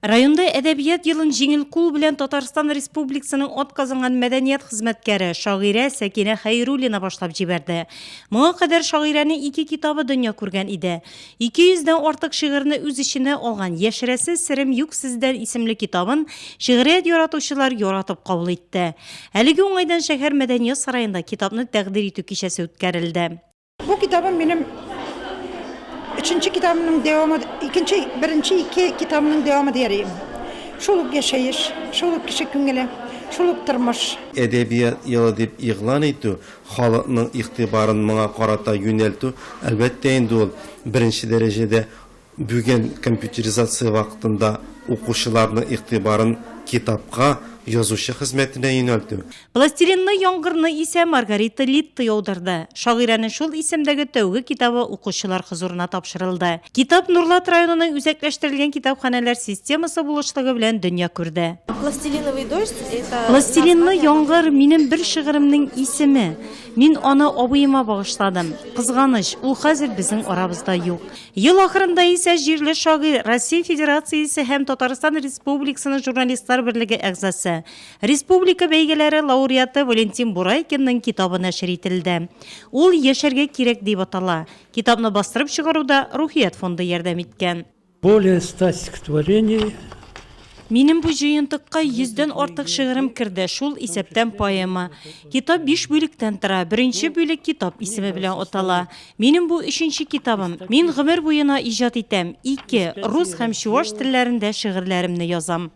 Районда әдәбият йылын жеңіл кул белән Татарстан Республикасының атказанган мәдәният хезмәткәре шагыйрә Сәкинә Хәйруллина башлап җибәрде. Моңа кадәр шагыйрәнең 2 китабы дөнья күргән иде. 200дән артык шигырьне үз эченә алган Яшерәсе серем юк сездән исемле китабын шигърият яратучылар яратып кабул итте. Әлеге уңайдан шәһәр мәдәният сараенда китапны тәкъдим итү кичәсе үткәрелде. Bu kitabım benim üçüncü kitabımın devamı, birinci iki kitabımın devamı diyeyim. Şoluk yaşayış, şoluk kişi küngele, şoluk tırmış. Edebiyat yılı deb ilan etdi, halkның iqtibarın mına qarata yöneltü, elbette endi ol birinci derecede büyüyen kompüterizasiya vaqtında оқушыларның iqtibarın kitapqa yazışı hizmetine yöneltü. Пластилинны яңгырны исә Маргарита Литта яудырды. Шагыйрәнең шул исемдәге тәүге китабы укучылар хузурына тапшырылды. Китап Нурлат районының үзәкләштерелгән китапханәләр системасы булышлыгы белән дөнья күрде. Пластилиновый дождь это Пластилинны яңгыр минем бер шигыремнең исеме. Мин аны абыема багышладым. Кызганыч, ул хәзер безнең арабызда юк. Ел ахырында исә җирле шагыйрь Россия Федерациясе һәм Татарстан Республикасының журналистлар берлеге әгъзасы, республика бәйгеләре лауреаты Валентин Бурайкинның китабы нәшер ителде. Ул яшәргә кирәк дип атала. Китапны бастырып чыгаруда Рухият фонды ярдәм иткән. Более 100 стихотворений. Минем бу җыентыкка 100дән артык шигырем керде, шул исәптән поэма. Китап 5 бүлектән тора. Беренче бүлек китап исеме белән атала. Минем бу 3нче китабым. Мин гомер буена иҗат итәм. 2 рус һәм чуаш телләрендә шигырьләремне язам.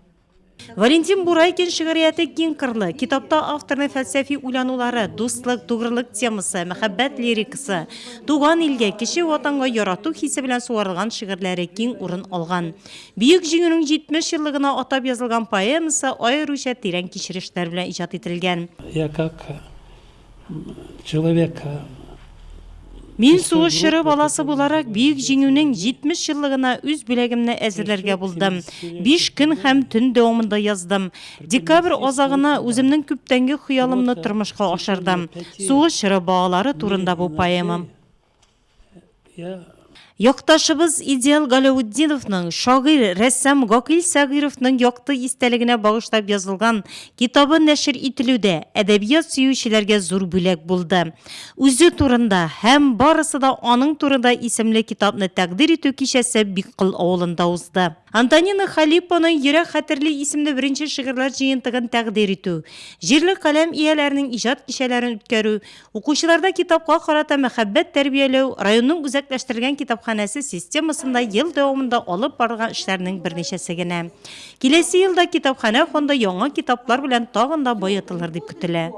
Валентин Бурайкин шигърияте киң кырлы. Китапта авторның фәлсәфи уйланулары, дуслык, тугрылык темасы, мәхәббәт лирикасы, туган илгә, кеше ватанга ярату хисе белән суарылган шигырьләре киң урын алган. Бөек җиңүнең 70 еллыгына атап язылган поэмасы аеруча тирән кичерешләр белән иҗат ителгән. Я как человек. Мин сугышчы баласы буларак бөек җиңүнең 70 еллыгына үз бүләгемне әзерләргә булдым. 5 көн һәм төн дәвамында яздым. Декабрь азагына үземнең күптәнге хыялымны тормышка ашырдым. Сугышчы балалары турында бу поэмам. Якташыбыз Идеал Галауддиновның, шагыйрь, рәссам Гакил Сагыровның якты истәлегенә багышлап язылган китабы нәшер ителүдә әдәбият сөючеләргә зур бүләк булды. Үзе турында һәм барысы да аның турында исемле китапны тәкъдим итү кичәсе Биккыл авылында узды. Антонина Халипованың Йөрәк хәтерле исемле беренче шигырьләр җыентыгын тәкъдим итү, җирле каләм ияләренең иҗат кичәләрен үткәрү, укучыларда китапка карата мәхәббәт тәрбияләү, районның үзәкләштерелгән китапханәсе системасында ел дәвамында алып барган эшләрнең берничәсе генә. Киләсе елда китапханә фонды яңа китаплар белән тагын да баетылыр дип көтелә.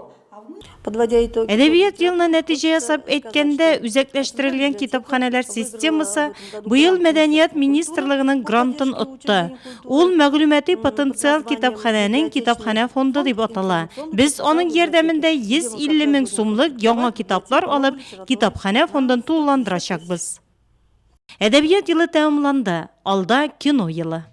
Әдәбият елына нәтиҗә ясап әйткәндә, үзәкләштерелгән китапханәләр системасы быел Мәдәният министрлыгының грантын отты. Ул мәгълүмати потенциал китапханәнең китапханә фонды дип атала. Без аның ярдәмендә 150 мең сумлык яңа китаплар алып, китапханә фондын тулыландырачакбыз. Әдәбият елы тәмамланды. Алда кино елы.